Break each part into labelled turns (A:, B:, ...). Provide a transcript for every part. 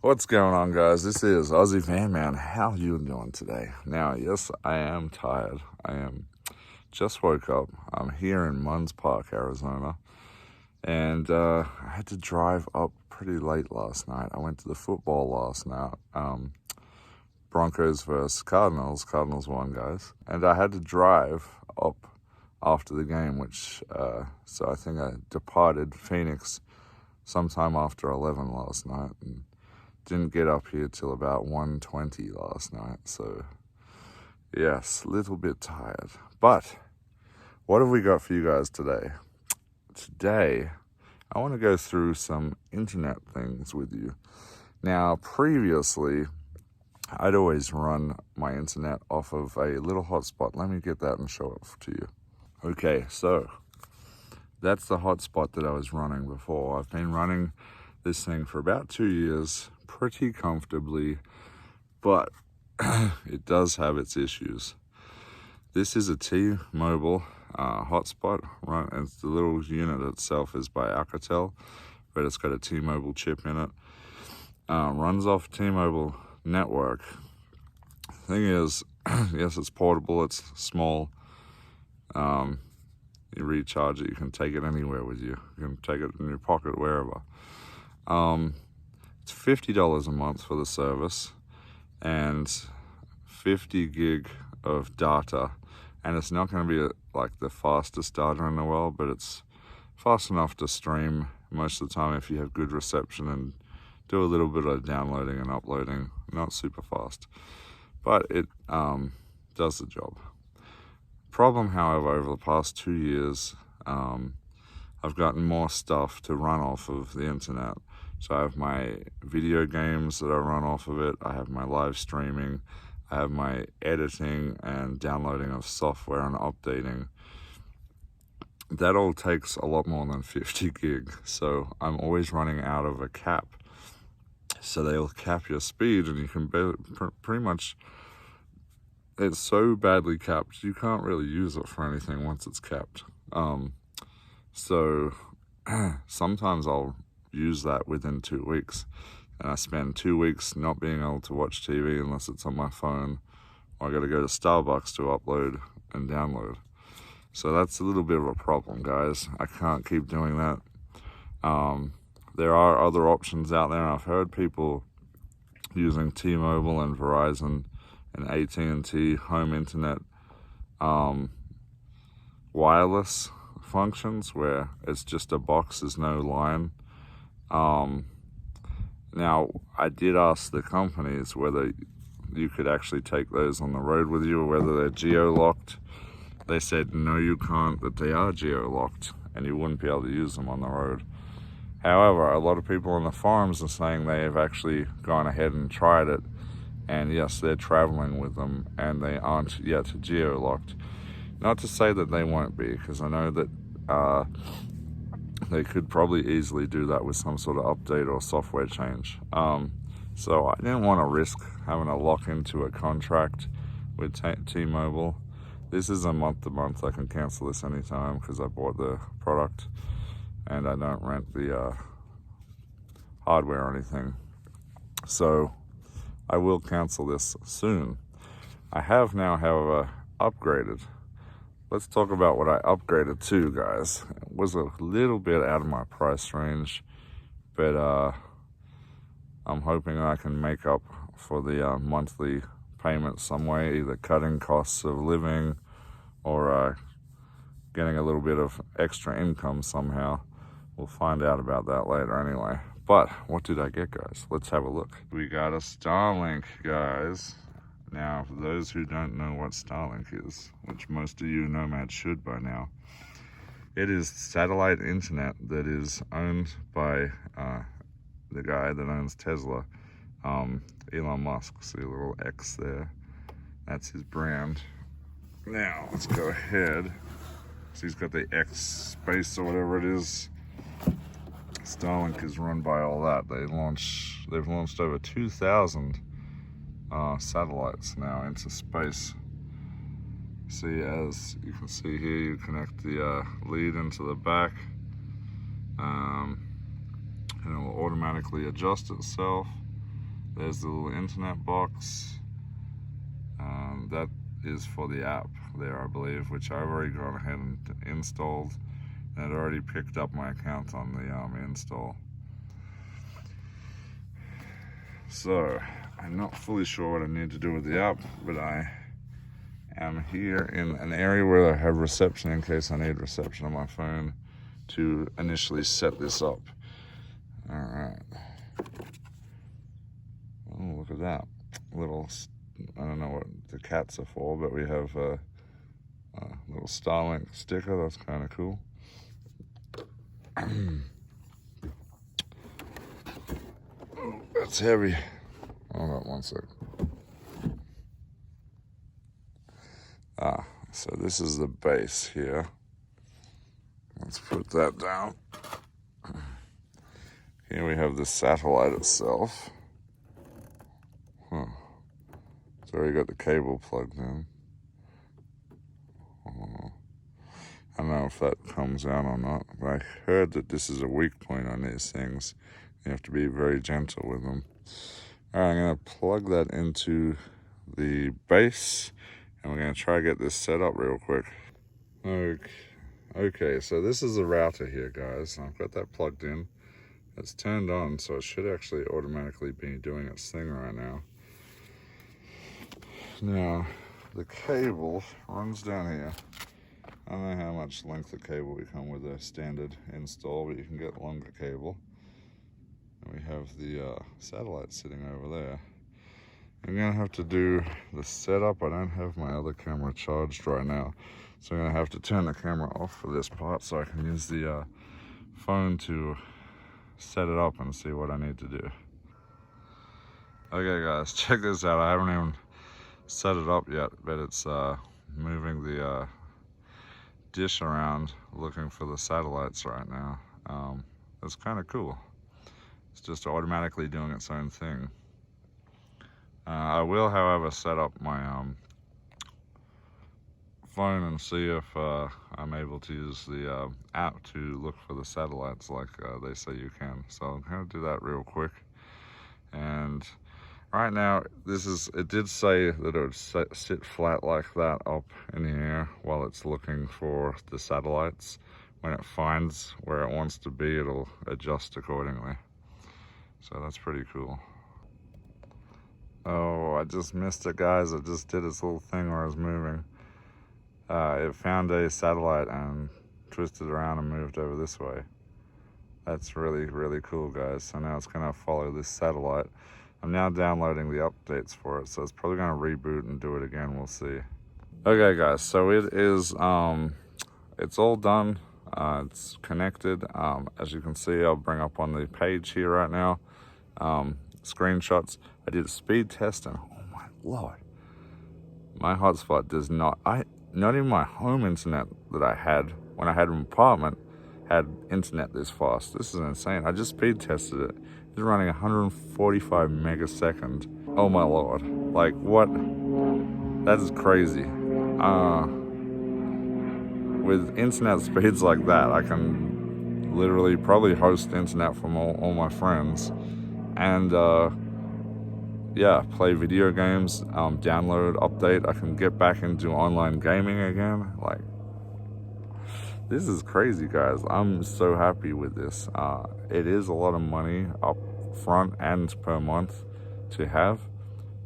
A: What's going on, guys? This is Aussie Van Man. How you doing today? Now, yes, I am tired. Just woke up. I'm here in Munns Park, Arizona, and I had to drive up pretty late last night. I went to the football last night. Broncos versus Cardinals. Cardinals won, guys. And I had to drive up after the game, so I think I departed Phoenix sometime after 11 last night and didn't get up here till about 1:20 last night. So, yes, a little bit tired. But what have we got for you guys today? Today, I want to go through some internet things with you. Now, previously, I'd always run my internet off of a little hotspot. Let me get that and show it to you. Okay, so that's the hotspot that I was running before. I've been running this thing for about 2 years pretty comfortably, but it does have its issues. This is a T-Mobile hotspot, right? And the little unit itself is by Alcatel, but it's got a T-Mobile chip in it. Runs off T-Mobile network. Thing is, yes, it's portable, it's small. You recharge it, you can take it anywhere with you. You can take it in your pocket, wherever. It's $50 a month for the service and 50 gig of data. And it's not going to be like the fastest data in the world, but it's fast enough to stream most of the time if you have good reception and do a little bit of downloading and uploading. Not super fast, but it does the job. Problem, however, over the past 2 years, I've gotten more stuff to run off of the internet. So I have my video games that I run off of it. I have my live streaming. I have my editing and downloading of software and updating. That all takes a lot more than 50 gig. So I'm always running out of a cap. So they'll cap your speed and you can pretty much, it's so badly capped, you can't really use it for anything once it's capped. So sometimes I'll use that within 2 weeks. And I spend 2 weeks not being able to watch TV unless it's on my phone, or I got to go to Starbucks to upload and download. So that's a little bit of a problem, guys. I can't keep doing that. There are other options out there, and I've heard people using T-Mobile and Verizon and AT&T home internet wireless functions where it's just a box, there's no line. Now, I did ask the companies whether you could actually take those on the road with you or whether they're geo-locked. They said, no, you can't, that they are geo-locked and you wouldn't be able to use them on the road. However, a lot of people on the forums are saying they have actually gone ahead and tried it, and yes, they're traveling with them and they aren't yet geo-locked. Not to say that they won't be, because I know that they could probably easily do that with some sort of update or software change. So I didn't want to risk having to lock into a contract with T-Mobile. This is a month-to-month. I can cancel this anytime because I bought the product and I don't rent the hardware or anything. So I will cancel this soon. I have now, however, upgraded. Let's talk about what I upgraded to, guys. It was a little bit out of my price range, but I'm hoping I can make up for the monthly payment some way, either cutting costs of living or getting a little bit of extra income somehow. We'll find out about that later anyway. But what did I get, guys? Let's have a look. We got a Starlink, guys. Now, for those who don't know what Starlink is, which most of you nomads should by now, it is satellite internet that is owned by the guy that owns Tesla, Elon Musk. See a little X there? That's his brand. Now, let's go ahead. So he's got the X space or whatever it is. Starlink is run by all that. They've launched over 2,000 satellites now into space. See, as you can see here, you connect the lead into the back, and it will automatically adjust itself. There's the little internet box. That is for the app there, I believe, which I've already gone ahead and installed. And it already picked up my account on the install. So I'm not fully sure what I need to do with the app, but I am here in an area where I have reception in case I need reception on my phone to initially set this up. All right. Oh, look at that little, I don't know what the cats are for, but we have a little Starlink sticker. That's kind of cool. Oh, that's heavy. Hold on one sec. So this is the base here. Let's put that down. Here we have the satellite itself. It's already got the cable plugged in. I don't know if that comes out or not, but I heard that this is a weak point on these things. You have to be very gentle with them. All right, I'm gonna plug that into the base, and we're gonna try to get this set up real quick. Okay, so this is the router here, guys. I've got that plugged in. It's turned on, so it should actually automatically be doing its thing right now. Now, the cable runs down here. I don't know how much length of cable we come with a standard install, but you can get longer cable. And we have the satellite sitting over there. I'm gonna have to do the setup. I don't have my other camera charged right now, so I'm gonna have to turn the camera off for this part so I can use the phone to set it up and see what I need to do. Okay guys, check this out. I haven't even set it up yet, but it's moving the dish around looking for the satellites right now. It's kind of cool. It's just automatically doing its own thing. I will, however, set up my phone and see if I'm able to use the app to look for the satellites like they say you can. So I'm going to do that real quick. And right now, it did say that it would sit flat like that up in the air while it's looking for the satellites. When it finds where it wants to be, it'll adjust accordingly. So that's pretty cool. Oh, I just missed it, guys. It just did its little thing where I was moving. It found a satellite and twisted around and moved over this way. That's really, really cool, guys. So now it's gonna follow this satellite. I'm now downloading the updates for it, so it's probably gonna reboot and do it again. We'll see. Okay, guys, so it is, it's all done. It's connected. As you can see, I'll bring up on the page here right now. Screenshots. I did a speed test and oh my lord, my hotspot does not even my home internet that I had when I had an apartment had internet this fast. This is insane. I just speed tested it. It's running 145 megasecond. Oh my lord. Like what? That is crazy. With internet speeds like that, I can literally probably host internet from all my friends and yeah, play video games, download, update. I can get back into online gaming again. Like, this is crazy, guys. I'm so happy with this. It is a lot of money up front and per month to have,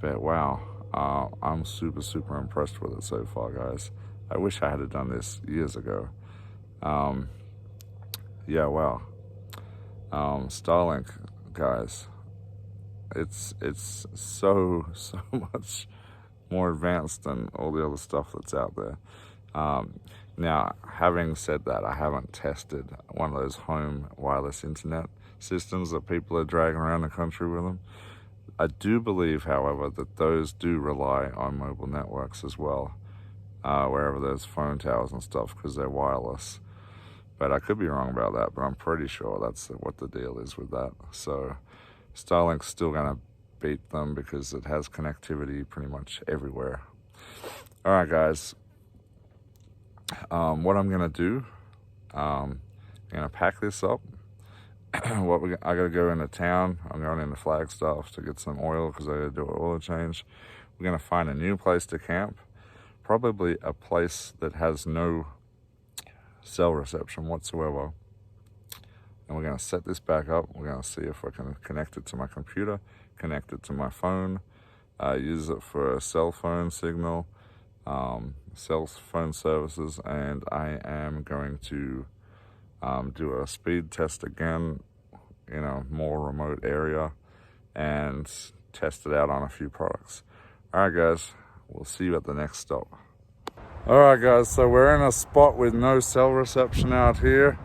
A: but wow, I'm super, super impressed with it so far, guys. I wish I had done this years ago. Yeah, wow. Starlink, guys. It's so much more advanced than all the other stuff that's out there. Now, having said that, I haven't tested one of those home wireless internet systems that people are dragging around the country with them. I do believe, however, that those do rely on mobile networks as well, wherever there's phone towers and stuff, because they're wireless. But I could be wrong about that, but I'm pretty sure that's what the deal is with that. So Starlink's still going to beat them because it has connectivity pretty much everywhere. All right, guys. What I'm going to do, I'm going to pack this up I gotta go into town. I'm going into Flagstaff to get some oil because I gotta do an oil change. We're gonna find a new place to camp, probably a place that has no cell reception whatsoever. And we're gonna set this back up. We're gonna see if I can connect it to my computer, connect it to my phone, use it for a cell phone signal, cell phone services, and I am going to do a speed test again in a more remote area and test it out on a few products. All right, guys, we'll see you at the next stop. All right, guys, so we're in a spot with no cell reception out here.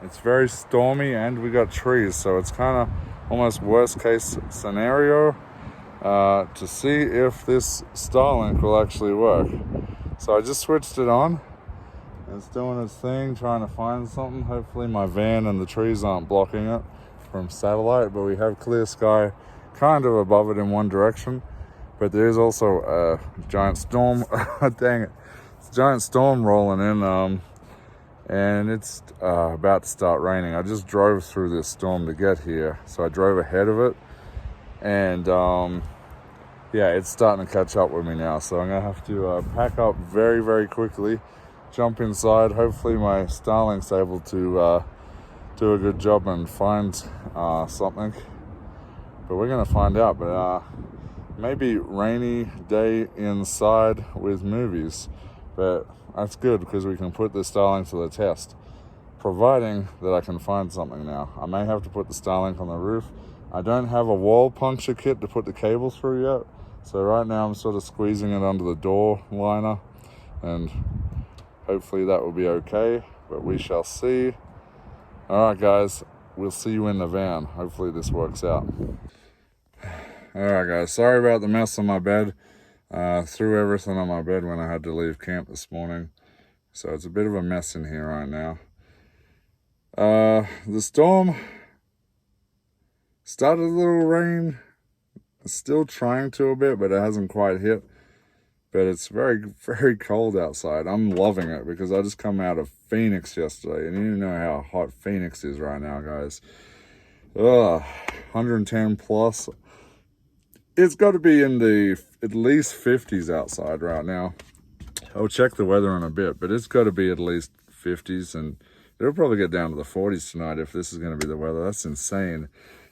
A: It's very stormy and we got trees, so it's kind of almost worst case scenario to see if this Starlink will actually work. So I just switched it on. It's doing its thing, trying to find something. Hopefully my van and the trees aren't blocking it from satellite, but we have clear sky kind of above it in one direction. But there is also a giant storm. Dang it. It's a giant storm rolling in, and it's about to start raining. I just drove through this storm to get here, so I drove ahead of it. And yeah, it's starting to catch up with me now. So I'm going to have to pack up very, very quickly. Jump inside. Hopefully my Starlink's able to do a good job and find something. But we're gonna find out. But maybe rainy day inside with movies. But that's good because we can put the Starlink to the test. Providing that I can find something now. I may have to put the Starlink on the roof. I don't have a wall puncture kit to put the cable through yet. So right now I'm sort of squeezing it under the door liner, and hopefully that will be okay, but we shall see. All right, guys, we'll see you in the van. Hopefully this works out. All right, guys, sorry about the mess on my bed. Threw everything on my bed when I had to leave camp this morning. So it's a bit of a mess in here right now. The storm started a little rain. It's still trying to a bit, but it hasn't quite hit. But it's very, very cold outside. I'm loving it because I just come out of Phoenix yesterday. And you know how hot Phoenix is right now, guys. 110 plus. It's got to be in the at least 50s outside right now. I'll check the weather in a bit, but it's got to be at least 50s. And it'll probably get down to the 40s tonight if this is going to be the weather. That's insane.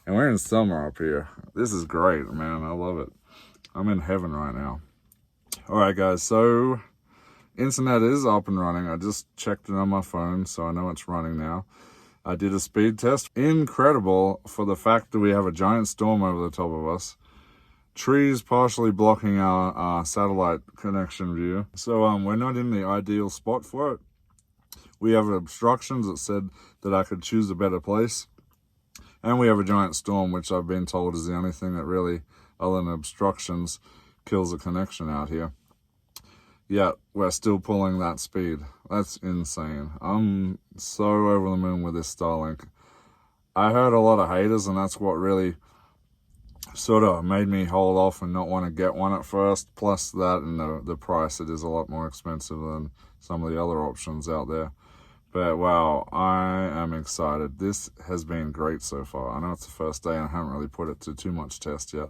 A: And we're in summer up here. This is great, man. I love it. I'm in heaven right now. All right, guys, so internet is up and running. I just checked it on my phone, so I know it's running now. I did a speed test. Incredible for the fact that we have a giant storm over the top of us. Trees partially blocking our satellite connection view. So we're not in the ideal spot for it. We have obstructions that said that I could choose a better place. And we have a giant storm, which I've been told is the only thing that really, other than obstructions, kills a connection out here. Yet we're still pulling that speed. That's insane. I'm so over the moon with this Starlink. I heard a lot of haters, and that's what really sort of made me hold off and not want to get one at first. Plus that and the price, it is a lot more expensive than some of the other options out there. But wow, I am excited. This has been great so far. I know it's the first day and I haven't really put it to too much test yet.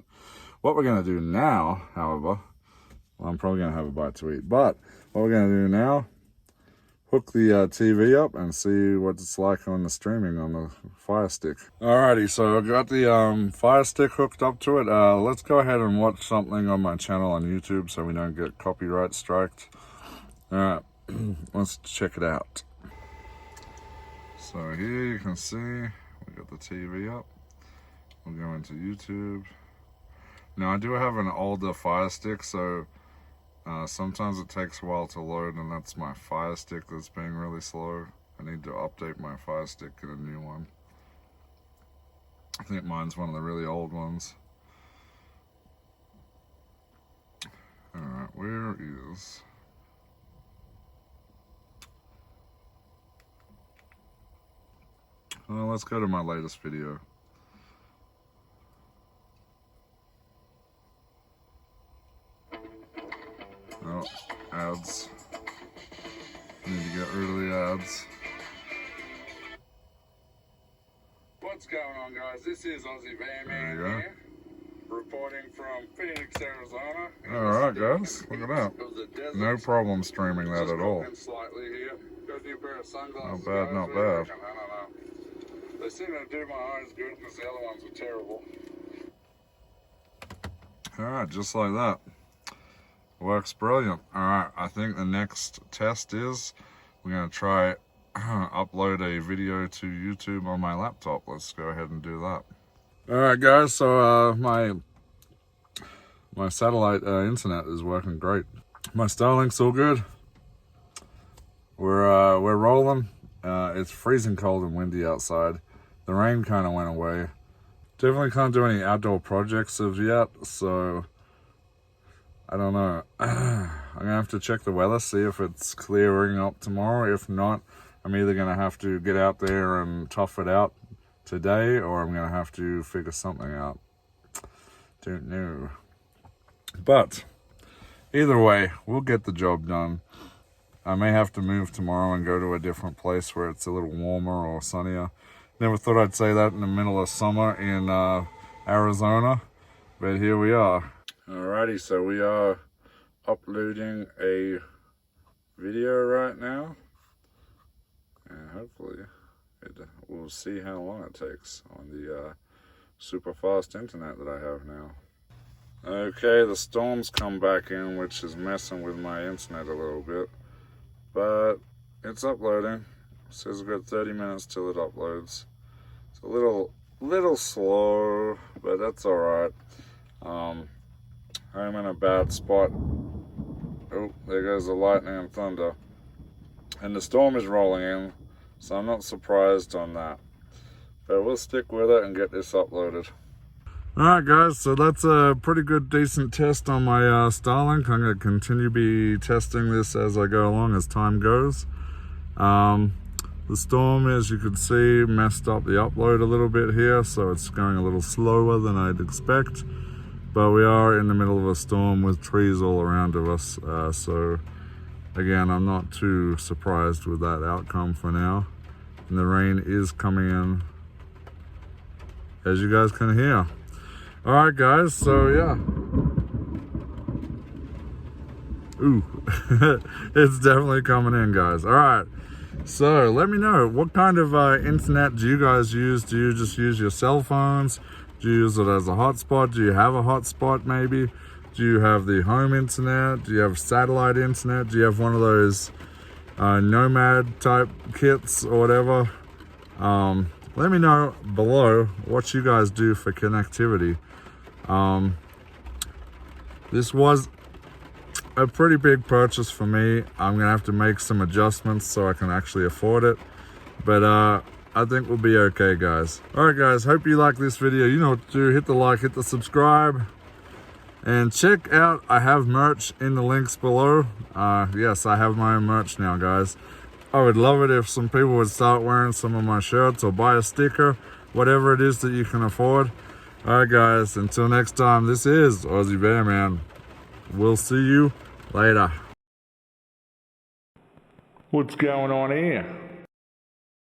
A: What we're going to do now, however, I'm probably going to have a bite to eat. But what we're going to do now, hook the TV up and see what it's like on the streaming on the Fire Stick. Alrighty, so I've got the Fire Stick hooked up to it. Let's go ahead and watch something on my channel on YouTube so we don't get copyright striked. Alright, let's check it out. So here you can see we got the TV up. We'll go into YouTube. Now I do have an older Fire Stick, so sometimes it takes a while to load, and that's my Fire Stick that's being really slow. I need to update my Fire Stick, get a new one. I think mine's one of the really old ones. Alright, where is... Well, let's go to my latest video. Oh, ads. Need to get rid of the ads. guys, this is Aussie Van here, reporting from Phoenix, Arizona. Alright guys, look at that. No problem streaming that at all. Not bad, not bad. I don't know. They seem to do my eyes good because the other ones were terrible. Alright, just like that. Works brilliant. Alright, I think the next test is we're going to try upload a video to YouTube on my laptop. Let's go ahead and do that. Alright guys, so my satellite internet is working great. My Starlink's all good. We're rolling. It's freezing cold and windy outside. The rain kind of went away. Definitely can't do any outdoor projects as yet, so I don't know. I'm gonna have to check the weather, see if it's clearing up tomorrow. If not, I'm either gonna have to get out there and tough it out today, or I'm gonna have to figure something out. Don't know. But either way, we'll get the job done. I may have to move tomorrow and go to a different place where it's a little warmer or sunnier. Never thought I'd say that in the middle of summer in Arizona, but here we are. Alrighty, so we are uploading a video right now, and hopefully we'll see how long it takes on the super fast internet that I have now. Okay, the storm's come back in, which is messing with my internet a little bit, but it's uploading. It says we've got 30 minutes till it uploads. It's a little slow, but that's alright. I'm in a bad spot. Oh, there goes the lightning and thunder. And the storm is rolling in, so I'm not surprised on that. But we'll stick with it and get this uploaded. Alright guys, so that's a pretty good, decent test on my Starlink. I'm going to continue be testing this as I go along, as time goes. The storm, as you can see, messed up the upload a little bit here, so it's going a little slower than I'd expect. But we are in the middle of a storm with trees all around of us, so again, I'm not too surprised with that outcome for now. And the rain is coming in, as you guys can hear. Alright guys, so yeah. Ooh, it's definitely coming in, guys. Alright, so let me know, what kind of internet do you guys use? Do you just use your cell phones? Do you use it as a hotspot? Do you have a hotspot maybe? Do you have the home internet? Do you have satellite internet? Do you have one of those nomad type kits or whatever? Let me know below what you guys do for connectivity. This was a pretty big purchase for me. I'm gonna have to make some adjustments so I can actually afford it, but I think we'll be okay, guys. Alright guys, hope you like this video. You know what to do. Hit the like, hit the subscribe, and check out, I have merch in the links below. Yes, I have my own merch now, guys. I would love it if some people would start wearing some of my shirts or buy a sticker, whatever it is that you can afford. Alright guys, until next time, this is Aussie Bear Man. We'll see you later. What's going on here?